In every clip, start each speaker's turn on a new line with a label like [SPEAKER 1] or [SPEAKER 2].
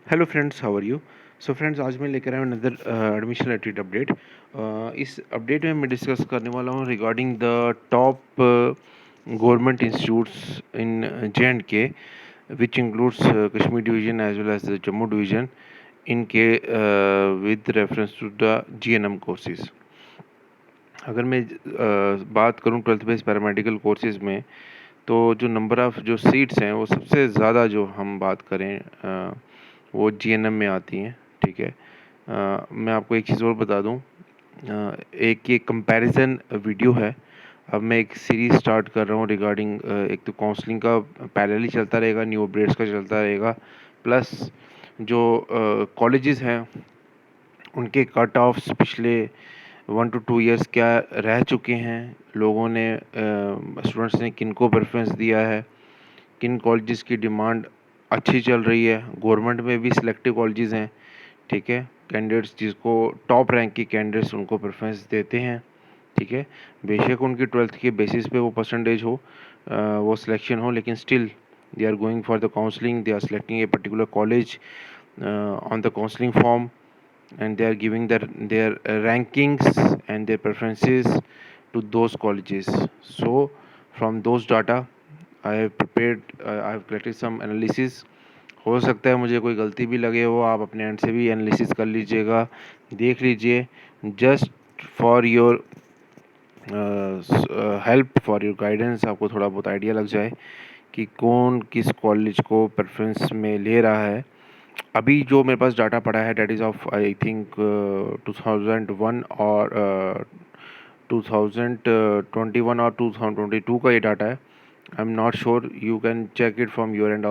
[SPEAKER 1] Hello friends, how are you. So friends, आज मैं लेकर आया हूँ अनदर एडमिशन रिलेटेड अपडेट। इस अपडेट में मैं डिस्कस करने वाला हूँ regarding the top government institutes in J&K, which includes Kashmir division as well as the Jammu division in K, with reference to the GNM courses. अगर मैं बात करूं 12th बेस पैरामेडिकल कोर्सेज़ में, तो जो नंबर ऑफ़ जो seats हैं वो सबसे ज़्यादा जो हम बात करें वो जीएनएम में आती हैं। ठीक है। मैं आपको एक चीज़ और बता दूं, एक ये कंपैरिजन वीडियो है। अब मैं एक सीरीज़ स्टार्ट कर रहा हूँ रिगार्डिंग एक तो काउंसलिंग का पैरेलली चलता रहेगा, न्यू अपडेट्स का चलता रहेगा, प्लस जो कॉलेजेस हैं उनके कट ऑफ्स पिछले 1 to 2 ईयर्स क्या रह चुके हैं, लोगों ने स्टूडेंट्स ने किन को प्रेफरेंस दिया है, किन कॉलेजेस की डिमांड अच्छी चल रही है। गवर्नमेंट में भी सिलेक्टिव कॉलेजेस हैं, ठीक है। कैंडिडेट्स जिसको टॉप रैंक की कैंडिडेट्स उनको प्रेफरेंस देते हैं, ठीक है। बेशक उनकी 12th के बेसिस पे वो परसेंटेज हो, वो सिलेक्शन हो, लेकिन still they are going for the counselling, they are selecting a particular college on the counselling form, and they are giving their rankings and their preferences to those colleges. So from those data I have prepared, I have collected some analysis. हो सकता है मुझे कोई गलती भी लगे हो, आप अपने एंड से भी एनालिसिस कर लीजिएगा, देख लीजिए, just for your help, for your guidance, आपको थोड़ा बहुत आइडिया लग जाए कि कौन किस कॉलेज को प्रेफरेंस में ले रहा है। अभी जो मेरे पास डाटा पड़ा है date is of I think 2001 और 2021 और 2022 का ये डाटा है। I am not sure, you can check it from your end,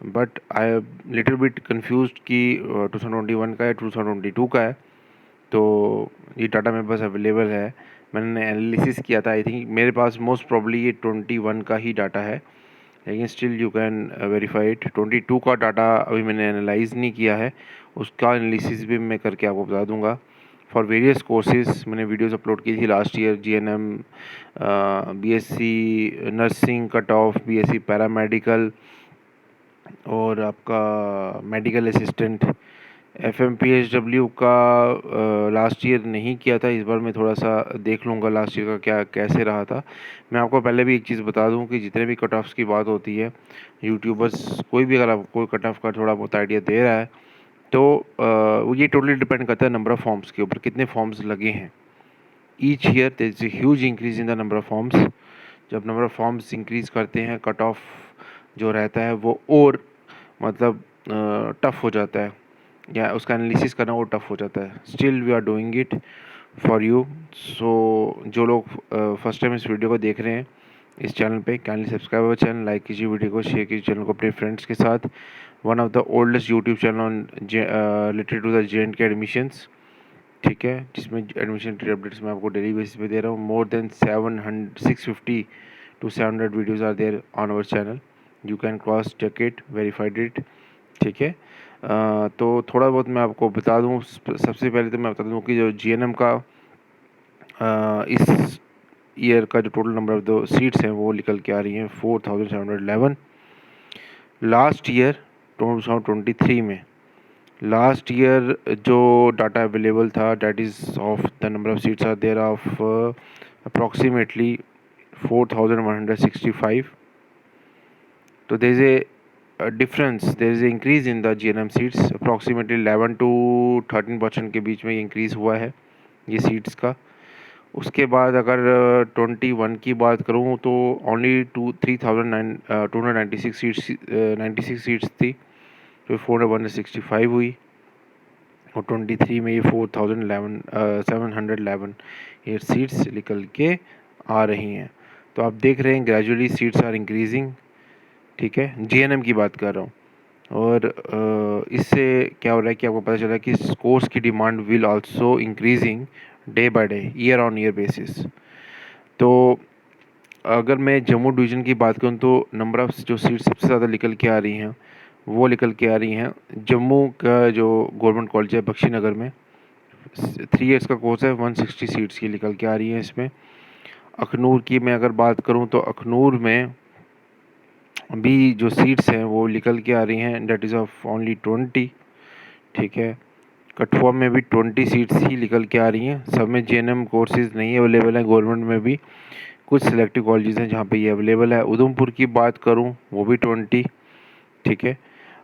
[SPEAKER 1] but I am little bit confused कि 2021 का है 2022 का है। तो ये डाटा मेरे पास अवेलेबल है, मैंने एनालिसिस किया था। आई थिंक मेरे पास मोस्ट प्रॉब्ली ये 21 का ही डाटा है, लेकिन still you can verify it. 22 का डाटा अभी मैंने एनालाइज नहीं किया है, उसका एनालिसिस भी मैं करके आपको बता दूंगा। फॉर वेरियस कोर्सेज मैंने वीडियोस अपलोड की थी last year, GNM, BSc nursing cut off, BSc paramedical और आपका मेडिकल असिस्टेंट। एफएमपीएचडब्ल्यू का लास्ट ईयर नहीं किया था, इस बार मैं थोड़ा सा देख लूँगा लास्ट ईयर का क्या कैसे रहा था। मैं आपको पहले भी एक चीज़ बता दूं कि जितने भी कट ऑफ्स की बात होती है, यूट्यूबर्स कोई भी अगर आपको कोई कट ऑफ का थोड़ा बहुत आइडिया दे रहा है, तो वो ये टोटली डिपेंड करता है नंबर ऑफ़ फॉर्म्स के ऊपर, कितने फॉर्म्स लगे हैं। Each year there is a huge increase in the number of forms. जब नंबर ऑफ़ फॉर्म्स इंक्रीज़ करते हैं, कट ऑफ जो रहता है वो और मतलब टफ हो जाता है, या उसका एनालिसिस करना वो टफ हो जाता है। Still we are doing it for you. So जो लोग फर्स्ट टाइम इस वीडियो को देख रहे हैं इस चैनल पे, kindly subscribe our channel, like कीजिए वीडियो को, शेयर कीजिए चैनल को अपने फ्रेंड्स के साथ। One of the oldest YouTube channel on related to the J&K admissions, ठीक है, जिसमें एडमिशन अपडेट्स मैं आपको डेली बेसिस पे दे रहा हूँ। More than 650 to 700 videos are there on our channel, you can cross check it, verified it, ठीक है। तो थोड़ा बहुत मैं आपको बता दूं, सबसे पहले तो मैं बता दूं कि जो जीएनएम का इस ईयर का जो total number of the seats हैं वो निकल के आ रही हैं 4711। लास्ट ईयर 2023 में, लास्ट ईयर जो डाटा अवेलेबल था, date is of the number of seats are there of approximately 4165। तो there is a difference, there is increase in the GNM seats, approximately 11 to 13% के बीच में इंक्रीज़ हुआ है ये seats का। उसके बाद अगर 21 की बात करूँ तो ओनली 2,296 सीट्स, 96 सीट्स थी, तो 4,165 हुई। और 23 में ये 711 ये सीट्स निकल के आ रही हैं। तो आप देख रहे हैं ग्रेजुअली सीट्स आर इंक्रीजिंग, ठीक है, जीएनएम की बात कर रहा हूँ। और इससे क्या हो रहा है कि आपको पता चला कि इस कोर्स की demand will also increasing day by day, year on year basis. तो अगर मैं जम्मू डिवीज़न की बात करूँ तो नंबर ऑफ़ जो सीट सबसे ज़्यादा निकल के आ रही हैं वो निकल के आ रही हैं जम्मू का जो गवर्नमेंट कॉलेज है बख्शी नगर में, 3 ईयर्स का कोर्स है, 160 सीट्स की निकल के आ रही हैं इसमें। अखनूर की मैं अगर बात करूँ तो अखनूर में अभी जो सीट्स हैं वो निकल के आ रही हैं, डेट इज़ ऑफ ओनली 20, ठीक है। कठुआ में भी 20 सीट्स ही निकल के आ रही हैं। सब में जेएनएम कोर्सेज नहीं अवेलेबल हैं, गवर्नमेंट में भी कुछ सिलेक्टिव कॉलेजेस हैं जहाँ पे ये अवेलेबल है। उधमपुर की बात करूँ वो भी 20, ठीक है।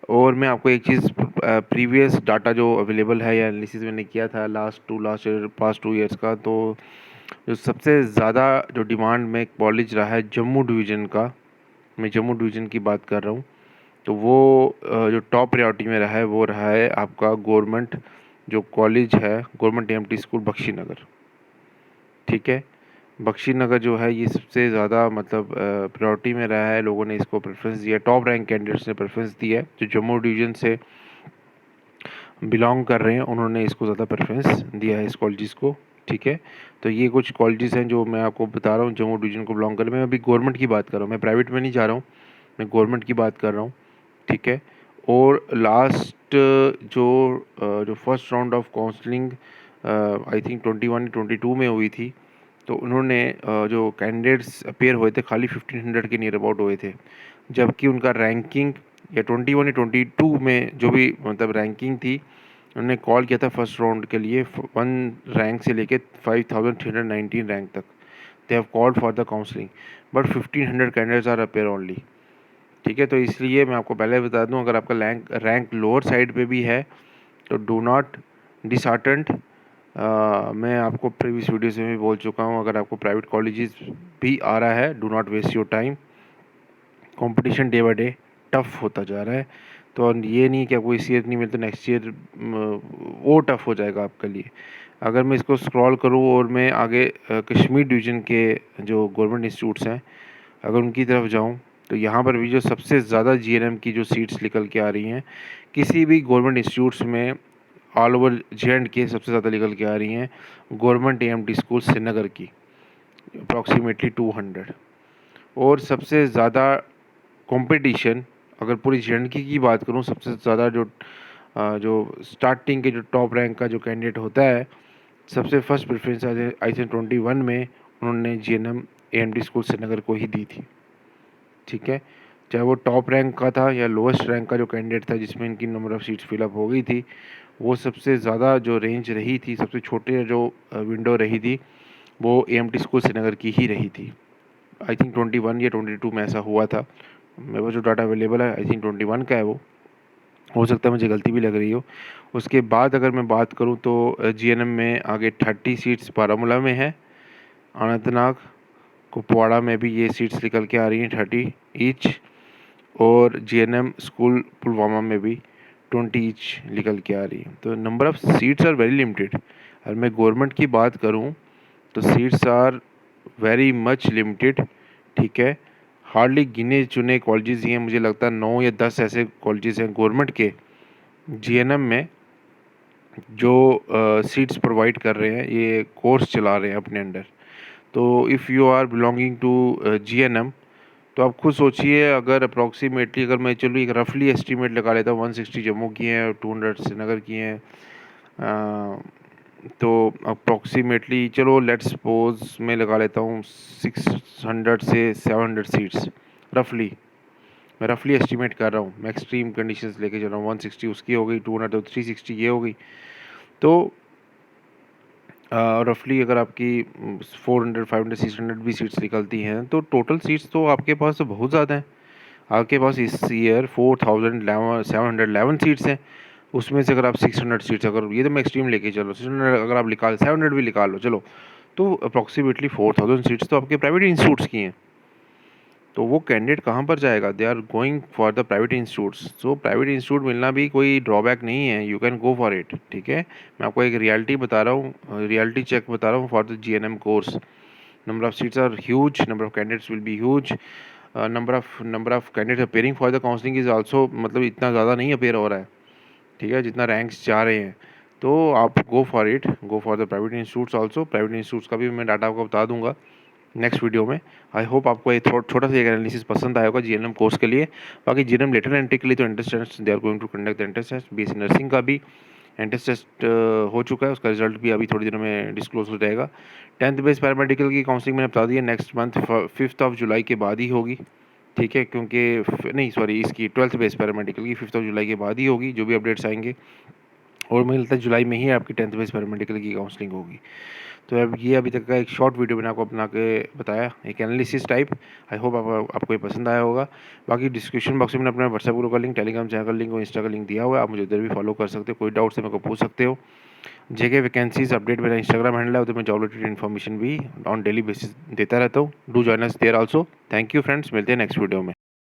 [SPEAKER 1] और मैं आपको एक चीज़, प्रीवियस डाटा जो अवेलेबल है या एनालिसिस मैंने किया था पास्ट 2 ईयर्स का, तो जो सबसे ज़्यादा जो डिमांड में कॉलेज रहा है जम्मू डिवीज़न का, मैं जम्मू डिवीज़न की बात कर रहा हूँ, तो वो जो टॉप प्रायोरिटी में रहा है वो रहा है आपका गवर्नमेंट जो कॉलेज है, गवर्नमेंट एएमटी स्कूल बख्शीनगर, ठीक है। बख्शीनगर जो है ये सबसे ज़्यादा मतलब प्रायोरिटी में रहा है, लोगों ने इसको प्रेफरेंस दिया, टॉप रैंक कैंडिडेट्स ने प्रेफरेंस दिया है, जो जम्मू डिवीज़न से बिलोंग कर रहे हैं उन्होंने इसको ज़्यादा प्रेफरेंस दिया है इस कॉलेजेस को, ठीक है। तो ये कुछ कॉलेजेस हैं जो मैं आपको बता रहा हूँ जम्मू डिवीज़न को बिलोंग कर रहे हैं। मैं अभी गवर्नमेंट की बात कर रहा हूँ, मैं प्राइवेट में नहीं जा रहा हूँ, मैं गवर्नमेंट की बात कर रहा हूँ, ठीक है। और लास्ट जो first round of counselling I think 21-22 में हुई थी, तो उन्होंने जो कैंडिडेट्स अपेयर हुए थे खाली 1500 के नियर अबाउट हुए थे, जबकि उनका रैंकिंग या 21 या 22 में जो भी मतलब रैंकिंग थी, उन्होंने कॉल किया था फर्स्ट राउंड के लिए 1 रैंक से लेके 5319 रैंक तक। They have called for the counselling, but 1500 candidates are appear only, ठीक है। तो इसलिए मैं आपको पहले बता दूं, अगर आपका रैंक लोअर साइड पे भी है तो डू नॉट डिसहार्टेंड। मैं आपको प्रीवियस वीडियोस में भी बोल चुका हूं, अगर आपको प्राइवेट कॉलेजेस भी आ रहा है, do not waste your time. Competition day by day tough होता जा रहा है, तो ये नहीं कि आपको इस ईयर नहीं मिलता, नेक्स्ट ईयर वो टफ हो जाएगा आपके लिए। अगर मैं इसको स्क्रॉल करूं और मैं आगे कश्मीर डिवीज़न के जो गवर्नमेंट इंस्टीट्यूट्स हैं अगर उनकी तरफ जाऊं, तो यहाँ पर भी जो सबसे ज़्यादा जीएनएम की जो सीट्स निकल के आ रही हैं किसी भी गवर्नमेंट इंस्टीट्यूट्स में, ऑल ओवर जे.एंड.के सबसे ज़्यादा निकल के आ रही हैं गवर्नमेंट एएमटी स्कूल श्रीनगर की, अप्रॉक्सीमेटली 200। और सबसे ज़्यादा कंपटीशन, अगर पूरी जे.एंड.के की बात करूँ, सबसे ज़्यादा जो स्टार्टिंग के जो टॉप रैंक का जो कैंडिडेट होता है, सबसे फर्स्ट प्रेफरेंस आई थिंक 21 में उन्होंने जीएनएम एएमटी स्कूल श्रीनगर को ही दी थी, ठीक है। चाहे वो टॉप रैंक का था या लोएस्ट रैंक का जो कैंडिडेट था जिसमें इनकी नंबर ऑफ़ सीट्स फिलअप हो गई थी, वो सबसे ज़्यादा जो रेंज रही थी, सबसे छोटे जो विंडो रही थी, वो एएमटी स्कूल श्रीनगर की ही रही थी। आई थिंक 21 या 22 में ऐसा हुआ था, मेरे पास जो डाटा अवेलेबल है आई थिंक 21 का है वो, हो सकता है मुझे गलती भी लग रही हो। उसके बाद अगर मैं बात करूँ तो जीएनएम में आगे 30 सीट्स बारामूला में है, अनंतनाग, कुपवाड़ा में भी ये सीट्स निकल के आ रही हैं 30 ईच, और जीएनएम स्कूल पुलवामा में भी 20 ईच निकल के आ रही है। तो number of seats are very limited. अगर मैं गवर्नमेंट की बात करूं तो seats are very much limited, ठीक है। हार्डली गिने चुने कॉलेजेस ही हैं, मुझे लगता है 9 या 10 ऐसे कॉलेजेस हैं गवर्नमेंट के जीएनएम में जो सीट्स प्रोवाइड कर रहे हैं, ये कोर्स चला रहे हैं अपने अंडर। तो if you are belonging to GNM, तो आप खुद सोचिए, अगर अप्रॉक्सीमेटली अगर मैं चलो एक रफली एस्टीमेट लगा लेता हूँ, 160 जम्मू की हैं और 200 श्रीनगर की हैं, तो अप्रॉक्सीमेटली चलो लेट्स सपोज मैं लगा लेता हूँ 600 से 700 सीट्स रफली, मैं रफली एस्टीमेट कर रहा हूँ, मैं एक्सट्रीम कंडीशंस लेके चल रहा हूँ। 160 उसकी हो गई, 200 तो 360 ये हो गई, तो रफली अगर आपकी 400 500 600 भी सीट्स निकलती हैं, तो टोटल सीट्स तो आपके पास तो बहुत ज़्यादा हैं। आपके पास इस ईयर 4711 सीट्स हैं, उसमें से अगर आप 600 सीट्स, अगर ये तो मैं एक्सट्रीम लेके चलो 600 अगर आप निकाल 700 भी निकाल लो चलो, तो अप्रॉक्सीमेटली 4000 सीट्स तो आपके प्राइवेट इंस्टीट्यूट्स की हैं। तो वो कैंडिडेट कहाँ पर जाएगा? They are going for the private institutes. So private institute मिलना भी कोई ड्रॉबैक नहीं है, you can go for it, ठीक है। मैं आपको एक रियलिटी बता रहा हूँ, रियलिटी चेक बता रहा हूँ for the GNM course. Number of seats are huge, number of candidates will be huge, number of candidates appearing for the counselling is also, मतलब इतना ज़्यादा नहीं अपेयर हो रहा है, ठीक है, जितना रैंक्स जा रहे हैं। तो आप गो for it, go for the private institutes also. Private institutes का भी मैं डाटा आपको बता दूंगा नेक्स्ट वीडियो में। आई होप आपको ये छोटा सा एक एनालिसिस पसंद आया होगा जीएनएम कोर्स के लिए। बाकी जीएनएम लेटर एंट्री के लिए तो entrance test they are going to conduct the entrance test. BSc nursing का भी एंट्रेंस टेस्ट हो चुका है, उसका रिजल्ट भी अभी थोड़ी देर में डिस्क्लोज हो जाएगा। 10th बेस पैरामेडिकल की काउंसलिंग मैंने बता दी है, नेक्स्ट मंथ 5 जुलाई के बाद ही होगी, ठीक है, क्योंकि नहीं सॉरी, इसकी 12th बेस पैरामेडिकल की 5 जुलाई के बाद ही होगी जो भी अपडेट्स आएंगे, और मुझे लगता है जुलाई में ही आपकी 10th बेस पैरामेडिकल की काउंसलिंग होगी। तो अब ये अभी तक का एक शॉर्ट वीडियो मैंने आपको बना के बताया, एक एनालिसिस टाइप। आई होप आपको ये पसंद आया होगा। बाकी डिस्क्रिप्शन बॉक्स में मैंने अपना व्हाट्सएप ग्रुप का लिंक, टेलीग्राम चैनल का लिंक और इंस्टा का लिंक दिया हुआ है, आप मुझे उधर भी फॉलो कर सकते हो। कोई डाउट्स है मेरे को पूछ सकते हो। जेके वैकेंसीज अपडेट मेरा इंस्टाग्राम हैंडल है, उधर मैं जॉब रिलेटेड इन्फॉर्मेशन भी ऑन डेली बेसिस देता रहता हूँ। Do join us there also. Thank you friends, मिलते हैं नेक्स्ट वीडियो में।